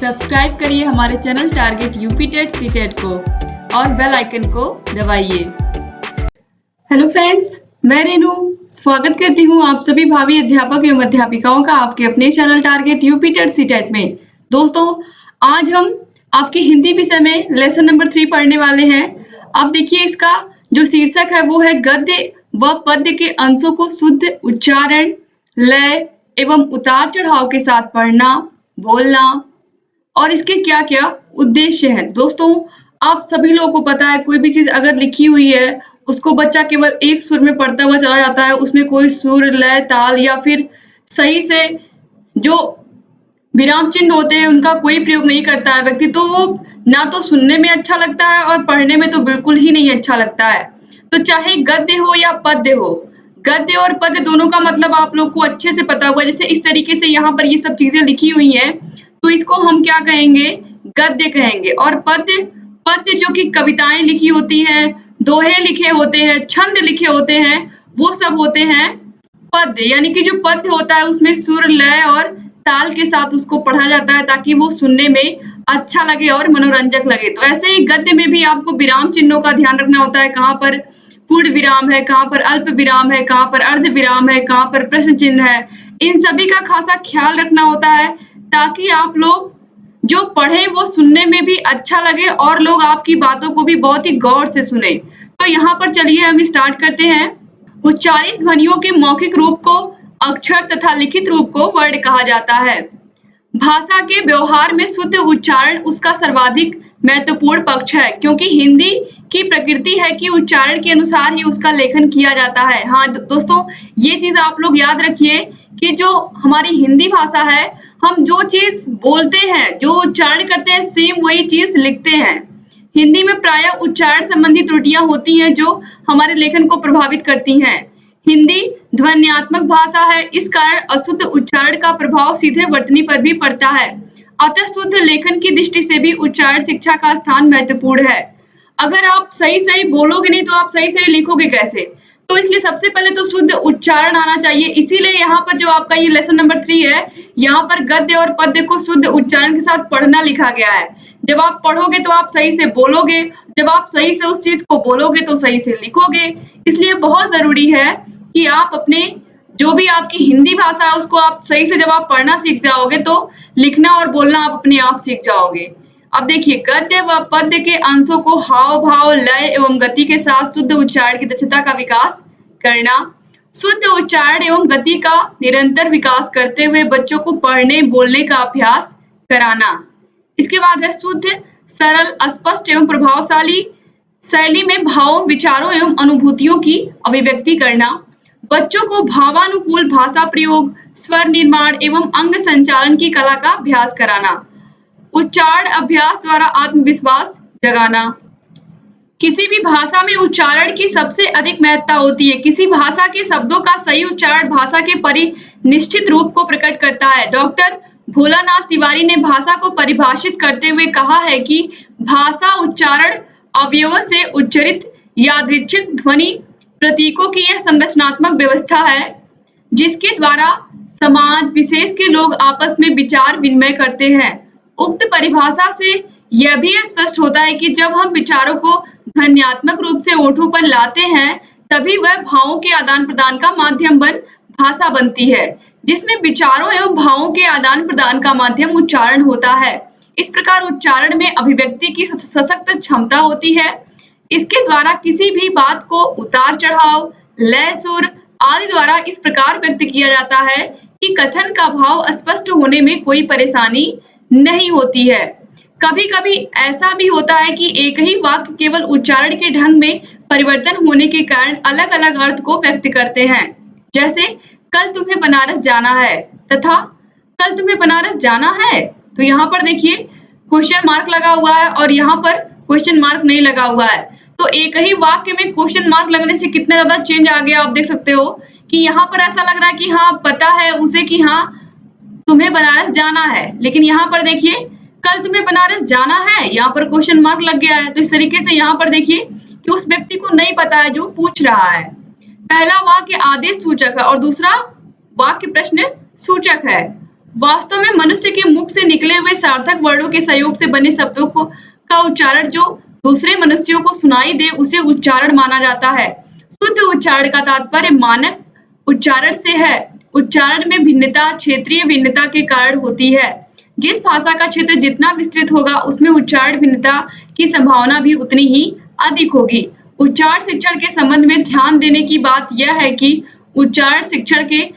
Subscribe करिए हमारे channel target UP TET CTET को और बेल आइकन को दबाइए। हेलो फ्रेंड्स, मैं रेनू स्वागत करती हूँ आप सभी भावी अध्यापक एवं अध्यापिकाओं का आपके अपने channel target UP TET CTET में। दोस्तों, आज हम आपके हिंदी विषय में लेसन नंबर 3 पढ़ने वाले हैं। अब देखिए, इसका जो शीर्षक है वो है गद्य व पद्य के अंशों को शुद्ध उच्चारण, लय एवं उतार चढ़ाव के साथ पढ़ना, बोलना और इसके क्या क्या उद्देश्य हैं। दोस्तों, आप सभी लोगों को पता है, कोई भी चीज अगर लिखी हुई है उसको बच्चा केवल एक सुर में पढ़ता हुआ चला जाता है। उसमें कोई सुर, लय, ताल या फिर सही से जो विराम चिन्ह होते हैं उनका कोई प्रयोग नहीं करता है व्यक्ति, तो वो ना तो सुनने में अच्छा लगता है और पढ़ने में तो बिल्कुल ही नहीं अच्छा लगता है। तो चाहे गद्य हो या पद्य हो, गद्य और पद्य दोनों का मतलब आप लोग को अच्छे से पता होगा। जैसे इस तरीके से यहाँ पर ये सब चीजें लिखी हुई हैं, तो इसको हम क्या कहेंगे? गद्य कहेंगे। और पद्य, पद्य जो कि कविताएं लिखी होती हैं, दोहे लिखे होते हैं, छंद लिखे होते हैं, वो सब होते हैं पद्य। यानी कि जो पद्य होता है उसमें सुर, लय और ताल के साथ उसको पढ़ा जाता है ताकि वो सुनने में अच्छा लगे और मनोरंजक लगे। तो ऐसे ही गद्य में भी आपको विराम चिन्हों का ध्यान रखना होता है। कहाँ पर पूर्ण विराम है, कहाँ पर अल्प विराम है, कहाँ पर अर्ध विराम है, कहाँ पर प्रश्न चिन्ह है। इन सभी का खासा ख्याल रखना होता है ताकि आप लोग जो पढ़े वो सुनने में भी अच्छा लगे और लोग आपकी बातों को भी बहुत ही गौर से सुने। तो यहाँ पर चलिए हम स्टार्ट करते हैं। उच्चारित ध्वनियों के मौखिक रूप को अक्षर तथा लिखित रूप को वर्ण कहा जाता है। भाषा के व्यवहार में शुद्ध उच्चारण उसका सर्वाधिक महत्वपूर्ण पक्ष है, क्योंकि हिंदी की प्रकृति है कि उच्चारण के अनुसार ही उसका लेखन किया जाता है। हाँ दोस्तों, ये चीज आप लोग याद रखिए कि जो हमारी हिंदी भाषा है, हम जो चीज बोलते हैं, जो उच्चारण करते हैं, सेम वही चीज लिखते हैं। हिंदी में प्रायः उच्चारण संबंधी त्रुटियां होती हैं जो हमारे लेखन को प्रभावित करती हैं। हिंदी ध्वन्यात्मक भाषा है, इस कारण अशुद्ध उच्चारण का प्रभाव सीधे वर्तनी पर भी पड़ता है। अतः शुद्ध लेखन की दृष्टि से भी उच्चारण शिक्षा का स्थान महत्वपूर्ण है। अगर आप सही बोलोगे नहीं तो आप सही लिखोगे कैसे? तो इसलिए सबसे पहले तो शुद्ध उच्चारण आना चाहिए। इसीलिए यहाँ पर जो आपका ये लेसन नंबर 3 है, यहाँ पर गद्य और पद्य को शुद्ध उच्चारण के साथ पढ़ना लिखा गया है। जब आप पढ़ोगे तो आप सही से बोलोगे, जब आप सही से उस चीज को बोलोगे तो सही से लिखोगे। इसलिए बहुत जरूरी है कि आप अपने जो भी आपकी हिंदी भाषा है उसको आप सही से जब आप पढ़ना सीख जाओगे तो लिखना और बोलना आप अपने आप सीख जाओगे। अब देखिए, गद्य व पद्य के अंशों को हाव भाव, लय एवं गति के साथ शुद्ध उच्चारण की दक्षता का विकास करना। शुद्ध उच्चारण एवं गति का निरंतर विकास करते हुए बच्चों को पढ़ने बोलने का अभ्यास कराना। इसके बाद है शुद्ध, सरल, स्पष्ट एवं प्रभावशाली शैली में भावों, विचारों एवं अनुभूतियों की अभिव्यक्ति करना। बच्चों को भावानुकूल भाषा प्रयोग, स्वर निर्माण एवं अंग संचालन की कला का अभ्यास कराना। उच्चारण अभ्यास द्वारा आत्मविश्वास जगाना। किसी भी भाषा में उच्चारण की सबसे अधिक महत्ता होती है। किसी भाषा के शब्दों का सही उच्चारण भाषा के परिनिष्ठित रूप को प्रकट करता है। डॉक्टर भोलानाथ तिवारी ने भाषा को परिभाषित करते हुए कहा है कि भाषा उच्चारण अवयवों से उच्चरित यादृच्छिक ध्वनि प्रतीकों की यह संरचनात्मक व्यवस्था है जिसके द्वारा समाज विशेष के लोग आपस में विचार विनिमय करते हैं। उक्त परिभाषा से यह भी स्पष्ट होता है कि जब हम विचारों को ध्वन्यात्मक रूप से ओठों पर लाते हैं तभी वह भावों के आदान प्रदान का माध्यम बन भाषा बनती है, जिसमें विचारों एवं भावों के आदान प्रदान का माध्यम उच्चारण होता है। इस प्रकार उच्चारण में अभिव्यक्ति की सशक्त क्षमता होती है। इसके द्वारा किसी भी बात को उतार चढ़ाव, लय, सुर आदि द्वारा इस प्रकार व्यक्त किया जाता है कि कथन का भाव स्पष्ट होने में कोई परेशानी नहीं होती है। कभी कभी ऐसा भी होता है कि एक ही वाक्य केवल उच्चारण के ढंग में परिवर्तन होने के कारण अलग अलग अर्थ को व्यक्त करते हैं। जैसे कल तुम्हें बनारस जाना है तथा कल तुम्हें बनारस जाना है। तो यहाँ पर देखिए क्वेश्चन मार्क लगा हुआ है और यहाँ पर क्वेश्चन मार्क नहीं लगा हुआ है। तो एक ही वाक्य में क्वेश्चन मार्क लगने से कितना ज्यादा चेंज आ गया आप देख सकते हो कि यहाँ पर ऐसा लग रहा है कि हाँ पता है उसे कि हाँ तुम्हें बनारस जाना है, लेकिन यहाँ पर देखिए कल तुम्हें बनारस जाना है, यहाँ पर क्वेश्चन मार्क लग गया है। तो इस तरीके से यहाँ पर देखिए कि उस व्यक्ति को नहीं पता है जो पूछ रहा है। पहला वाक्य आदेश सूचक है और दूसरा वाक्य प्रश्न सूचक है। वास्तव में मनुष्य के मुख से निकले हुए सार्थक वर्णों के सहयोग से बने शब्दों को का उच्चारण जो दूसरे मनुष्यों को सुनाई दे उसे उच्चारण माना जाता है। शुद्ध उच्चारण का तात्पर्य मानक उच्चारण से है। उच्चारण में भिन्नता क्षेत्रीय भिन्नता के कारण होती है। जिस भाषा का क्षेत्र जितना विस्तृत होगा उसमें उच्चारण भिन्नता की संभावना भी उतनी ही अधिक होगी। उच्चारण शिक्षण के संबंध में ध्यान देने की बात यह है कि उच्चारण शिक्षण के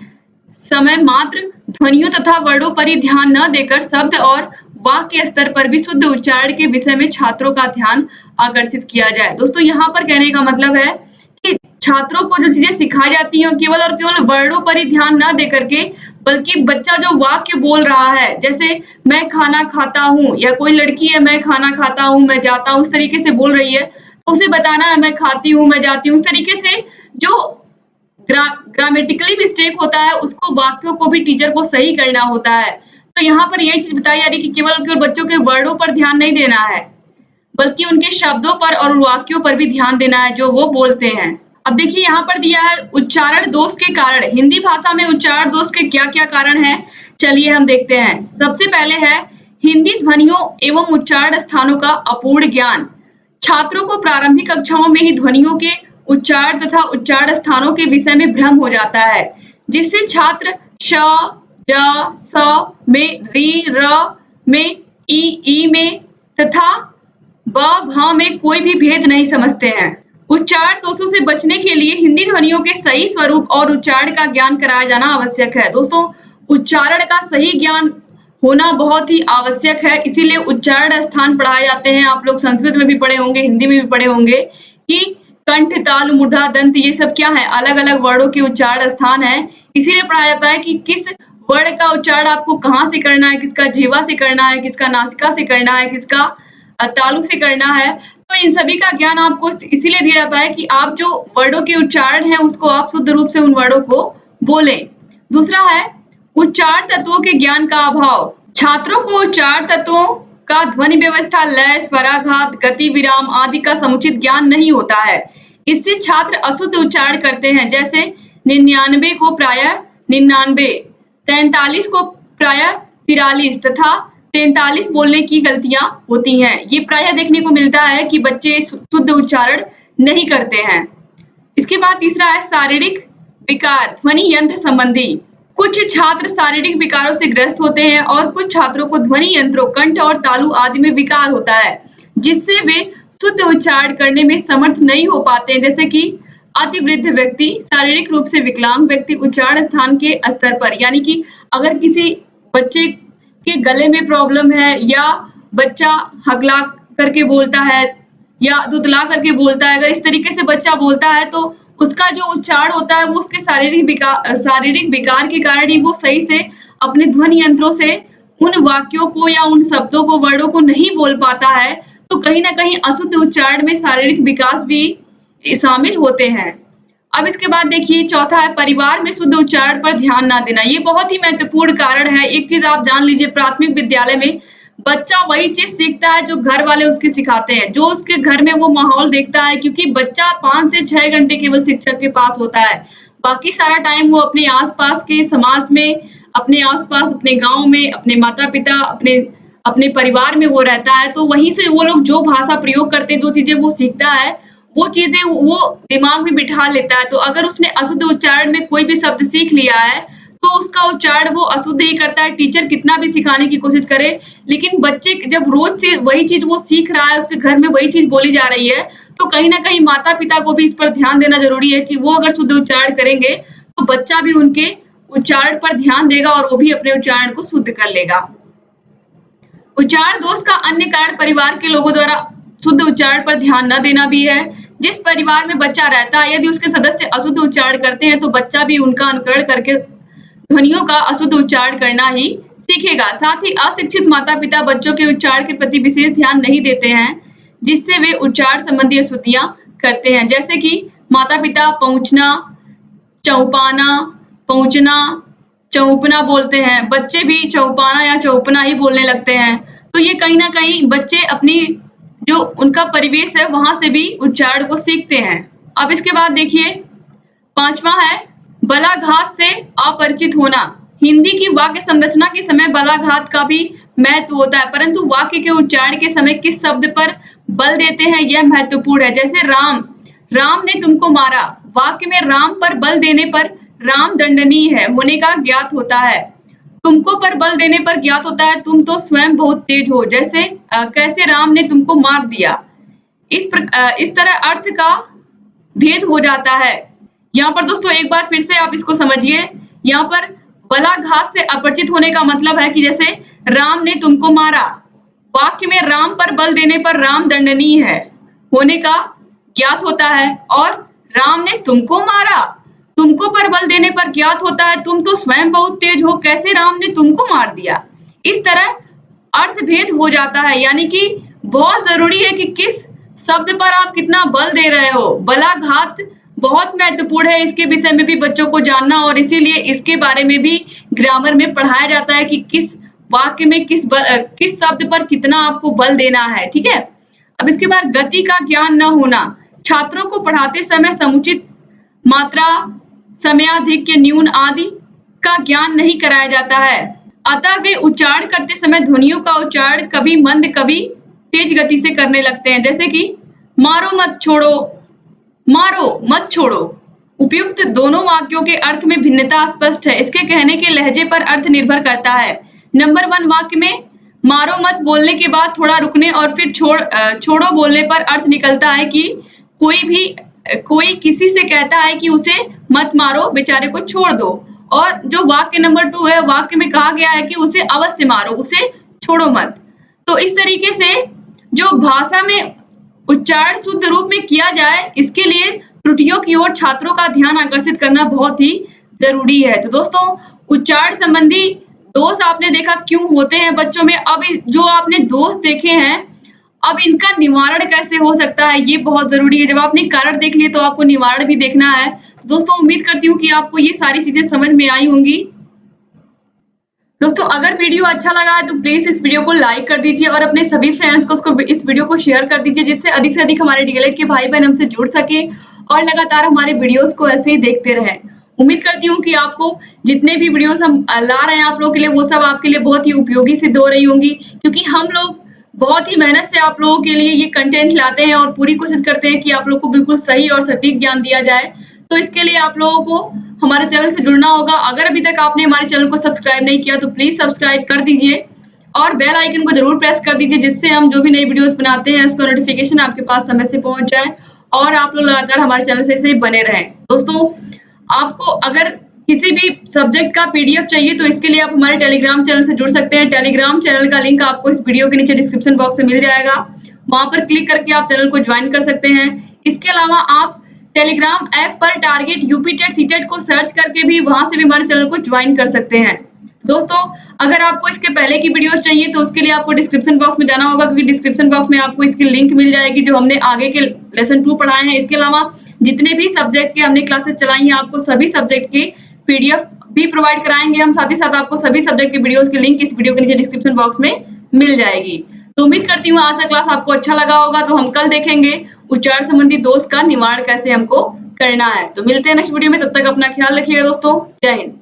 समय मात्र ध्वनियों तथा वर्णों पर ही ध्यान न देकर शब्द और वाक्य स्तर पर भी शुद्ध उच्चारण के विषय में छात्रों का ध्यान आकर्षित किया जाए। दोस्तों यहाँ पर कहने का मतलब है कि छात्रों को जो चीजें सिखाई जाती हैं केवल और केवल वर्णों पर ही ध्यान न दे करके बल्कि बच्चा जो वाक्य बोल रहा है, जैसे मैं खाना खाता हूँ या कोई लड़की है मैं खाना खाता हूँ, मैं जाता हूँ, उस तरीके से बोल रही है तो उसे बताना है मैं खाती हूँ, मैं जाती हूँ। उस तरीके से जो ग्रामेटिकली मिस्टेक होता है उसको वाक्यों को भी टीचर को सही करना होता है। तो यहाँ पर यही चीज बताई जा रही है कि केवल बच्चों के वर्णों पर ध्यान नहीं देना है बल्कि उनके शब्दों पर और वाक्यों पर भी ध्यान देना है जो वो बोलते हैं। अब देखिए यहाँ पर दिया है उच्चारण दोष के कारण। हिंदी भाषा में उच्चारण दोष के क्या-क्या कारण हैं? चलिए हम देखते हैं। सबसे पहले है हिंदी ध्वनियों एवं उच्चारण स्थानों का अपूर्ण ज्ञान। छात्रों को प्रारंभिक कक्षाओं में ही ध्वनियों के उच्चारण तथा उच्चारण स्थानों के विषय में भ्रम हो जाता है, जिससे छात्र श, ज, स में, री, र में, ई में तथा ब, भ में कोई भी भेद नहीं समझते हैं। उच्चारण दोषों से बचने के लिए हिंदी ध्वनियों के सही स्वरूप और उच्चारण का ज्ञान कराया जाना आवश्यक है। दोस्तों, उच्चारण का सही ज्ञान होना बहुत ही आवश्यक है, इसीलिए उच्चारण स्थान पढ़ाए जाते हैं। आप लोग संस्कृत में भी पढ़े होंगे, हिंदी में भी पढ़े होंगे कि कंठ, ताल, मूर्धा, दंत ये सब क्या है? अलग-अलग वर्णों के उच्चारण स्थान है। इसीलिए पढ़ाया जाता है कि किस वर्ण का उच्चारण आपको कहाँ से करना है, किसका जीवा से करना है, किसका नासिका से करना है, किसका तालु से करना है। तो इन सभी का ज्ञान आपको इसीलिए दिया जाता है कि आप जो वर्णों के उच्चारण है उसको आप शुद्ध रूप से उन वर्णों को बोलें। दूसरा है उच्चारण तत्वों के ज्ञान का अभाव। छात्रों को उच्चारण तत्वों का ध्वनि व्यवस्था, लय, स्वराघात, गति, विराम आदि का समुचित ज्ञान नहीं होता है। इससे छात्र अशुद्ध उच्चारण करते हैं, जैसे 99 को प्रायः 99, 43 को प्रायः 43 तथा 43 बोलने की गलतियां होती हैं। ये प्रायः देखने को मिलता है कि बच्चे शुद्ध उच्चारण नहीं करते हैं। इसके बाद तीसरा है शारीरिक विकार, ध्वनि यंत्र संबंधी। कुछ छात्र शारीरिक विकारों से ग्रस्त होते हैं और कुछ छात्रों को ध्वनि यंत्रों, कंठ और तालु आदि में विकार होता है, जिससे वे शुद्ध उच्चारण करने में समर्थ नहीं हो पाते, जैसे कि अतिवृद्ध व्यक्ति, शारीरिक रूप से विकलांग व्यक्ति, उच्चारण स्थान के स्तर पर, यानी कि अगर किसी बच्चे के गले में प्रॉब्लम है या बच्चा हगला करके बोलता है या दुदला करके बोलता है, अगर इस तरीके से बच्चा बोलता है तो उसका जो उच्चारण होता है वो उसके शारीरिक विकार के कारण ही वो सही से अपने ध्वनि यंत्रों से उन वाक्यों को या उन शब्दों को, वर्णों को नहीं बोल पाता है। तो कहीं न कहीं अशुद्ध उच्चारण में शारीरिक विकास भी शामिल होते हैं। अब इसके बाद देखिए चौथा है परिवार में शुद्ध उच्चारण पर ध्यान ना देना। ये बहुत ही महत्वपूर्ण कारण है। एक चीज आप जान लीजिए, प्राथमिक विद्यालय में बच्चा वही चीज सीखता है जो घर वाले उसके सिखाते हैं, जो उसके घर में वो माहौल देखता है, क्योंकि बच्चा 5 से 6 घंटे केवल शिक्षक के पास होता है। बाकी सारा टाइम वो अपने आस-पास के समाज में, अपने आस-पास, अपने गाँव में, अपने माता-पिता, अपने परिवार में वो रहता है। तो वहीं से वो लोग जो भाषा प्रयोग करते हैं, जो चीजें वो सीखता है, वो चीजें वो दिमाग में बिठा लेता है। तो अगर उसने अशुद्ध उच्चारण में कोई भी शब्द सीख लिया है तो उसका उच्चारण वो अशुद्ध ही करता है। टीचर कितना भी सिखाने की कोशिश करे, लेकिन बच्चे जब रोज से वही चीज वो सीख रहा है, उसके घर में वही चीज बोली जा रही है, तो कहीं न कहीं माता-पिता को भी इस पर ध्यान देना ज़रूरी है कि वो अगर शुद्ध उच्चारण करेंगे, तो बच्चा भी उनके उच्चारण पर ध्यान देगा और वो भी अपने उच्चारण को शुद्ध कर लेगा। उच्चारण दोष का अन्य कारण परिवार के लोगों द्वारा शुद्ध उच्चारण पर ध्यान न देना भी है। जिस परिवार में बच्चा रहता है, यदि उसके सदस्य अशुद्ध उच्चारण करते हैं, तो बच्चा भी उनका अनुकरण करके ध्वनियों का अशुद्ध उच्चारण करना ही सीखेगा। साथ ही अशिक्षित माता-पिता बच्चों के उच्चारण के प्रति विशेष ध्यान नहीं देते हैं, जिससे वे उच्चारण संबंधी अशुद्धियां करते हैं, जैसे कि माता-पिता पहुंचना, चौपाना, पहुंचना, चौपना बोलते हैं। बच्चे भी चौपाना या चौपना ही बोलने लगते हैं। तो ये कहीं न कहीं बच्चे अपनी जो उनका परिवेश है वहां से भी उच्चारण को सीखते हैं। अब इसके बाद देखिए 5वां है बलाघात से अपरिचित होना। हिंदी की वाक्य संरचना के समय बलाघात का भी महत्व होता है, परंतु वाक्य के उच्चारण के समय किस शब्द पर बल देते हैं यह महत्वपूर्ण है। जैसे राम, राम ने तुमको मारा, वाक्य में राम पर बल देने पर राम दंडनीय है होने का ज्ञात होता है। तुमको पर बल देने पर ज्ञात होता है तुम तो स्वयं बहुत तेज हो। जैसे कैसे राम ने तुमको मार दिया। इस तरह अर्थ का भेद हो जाता है। यहाँ पर दोस्तों एक बार फिर से आप इसको समझिए। यहाँ पर बलाघात से अपरिचित होने का मतलब है कि जैसे राम ने तुमको मारा, वाक्य में राम पर बल देने पर राम दंडनीय है होने का ज्ञात होता है, और राम ने तुमको मारा, तुमको पर बल देने पर ज्ञात होता है तुम तो स्वयं बहुत तेज हो, कैसे राम ने तुमको मार दिया। इस तरह अर्थ भेद हो जाता है, यानी कि बहुत जरूरी है कि किस शब्द पर आप कितना बल दे रहे हो। बलाघात बहुत महत्वपूर्ण है, इसके विषय में भी बच्चों को जानना, और इसीलिए इसके बारे में भी ग्रामर में पढ़ाया जाता है कि किस वाक्य में किस शब्द पर कितना आपको बल देना है। ठीक है। अब इसके बाद गति का ज्ञान न होना। छात्रों को पढ़ाते समय समुचित मात्रा, समयाधिक्य, न्यून आदि का ज्ञान नहीं कराया जाता है, अतः वे उच्चारण करते समय ध्वनियों का उच्चारण कभी मंद कभी तेज गति से करने लगते हैं। जैसे कि मारो मत छोड़ो, मारो मत छोड़ो। उपयुक्त दोनों वाक्यों के अर्थ में भिन्नता स्पष्ट है, इसके कहने के लहजे पर अर्थ निर्भर करता है। नंबर 1 वाक्य में मारो मत बोलने के बाद थोड़ा रुकने और फिर छोड़ो बोलने पर अर्थ निकलता है कि कोई किसी से कहता है कि उसे मत मारो, बेचारे को छोड़ दो। और जो वाक्य नंबर 2 है, वाक्य में कहा गया है कि उसे अवश्य मारो, उसे छोड़ो मत। तो इस तरीके से जो भाषा में उच्चारण शुद्ध रूप में किया जाए, इसके लिए त्रुटियों की ओर छात्रों का ध्यान आकर्षित करना बहुत ही जरूरी है। तो दोस्तों उच्चारण संबंधी दोष आपने देखा क्यों होते हैं बच्चों में। अब जो आपने दोष देखे हैं, अब इनका निवारण कैसे हो सकता है ये बहुत जरूरी है। जब आपने कारण देख लिए तो आपको निवारण भी देखना है। तो दोस्तों उम्मीद करती हूँ कि आपको ये सारी चीजें समझ में आई होंगी। दोस्तों अगर वीडियो अच्छा लगा है तो प्लीज इस वीडियो को लाइक कर दीजिए और अपने सभी फ्रेंड्स को इस वीडियो को शेयर कर दीजिए, जिससे अधिक से अधिक हमारे डीएलएड के भाई बहन हमसे जुड़ सके और लगातार हमारे वीडियोस को ऐसे ही देखते रहें। उम्मीद करती हूँ कि आपको जितने भी वीडियोस हम ला रहे हैं आप लोगों के लिए, वो सब आपके लिए बहुत ही उपयोगी सिद्ध हो रही होंगी, क्योंकि हम लोग बहुत ही मेहनत से आप लोगों के लिए ये कंटेंट लाते हैं और पूरी कोशिश करते हैं कि आप लोगों को बिल्कुल सही और सटीक ज्ञान दिया जाए। तो इसके लिए आप लोगों को हमारे चैनल से जुड़ना होगा। अगर अभी तक आपने हमारे चैनल को सब्सक्राइब नहीं किया तो प्लीज सब्सक्राइब कर दीजिए और बेल आइकन को जरूर प्रेस कर दीजिए, जिससे हम जो भी नई वीडियोस बनाते हैं उसका नोटिफिकेशन आपके पास समय से पहुंच जाए और आप लोग लगातार हमारे चैनल से ऐसे ही बने रहें। दोस्तों आपको अगर किसी भी सब्जेक्ट का पीडीएफ चाहिए तो इसके लिए आप हमारे टेलीग्राम चैनल से जुड़ सकते हैं। टेलीग्राम चैनल का लिंक आपको इस वीडियो के नीचे डिस्क्रिप्शन बॉक्स में मिल जाएगा, वहां पर क्लिक करके आप चैनल को ज्वाइन कर सकते हैं। इसके अलावा आप टेलीग्राम ऐप पर टारगेट यूपी टेट सीटेट को सर्च करके भी वहां से भी हमारे चैनल को ज्वाइन कर सकते हैं। दोस्तों अगर आपको इसके पहले की वीडियोस चाहिए तो उसके लिए आपको डिस्क्रिप्शन बॉक्स में जाना होगा, क्योंकि डिस्क्रिप्शन बॉक्स में आपको इसकी लिंक मिल जाएगी जो हमने आगे के लेसन 2 पढ़ाए हैं। इसके अलावा जितने भी सब्जेक्ट के हमने क्लासेस चलाई हैं, आपको सभी सब्जेक्ट के पीडीएफ भी प्रोवाइड कराएंगे हम। साथ ही साथ आपको सभी सब्जेक्ट के वीडियोस की लिंक इस वीडियो के नीचे डिस्क्रिप्शन बॉक्स में मिल जाएगी। तो उम्मीद करती हूँ आज का क्लास आपको अच्छा लगा होगा। तो हम कल देखेंगे उच्चारण संबंधी दोष का निवारण कैसे हमको करना है। तो मिलते हैं नेक्स्ट वीडियो में, तब तक अपना ख्याल रखिएगा दोस्तों। जय हिंद।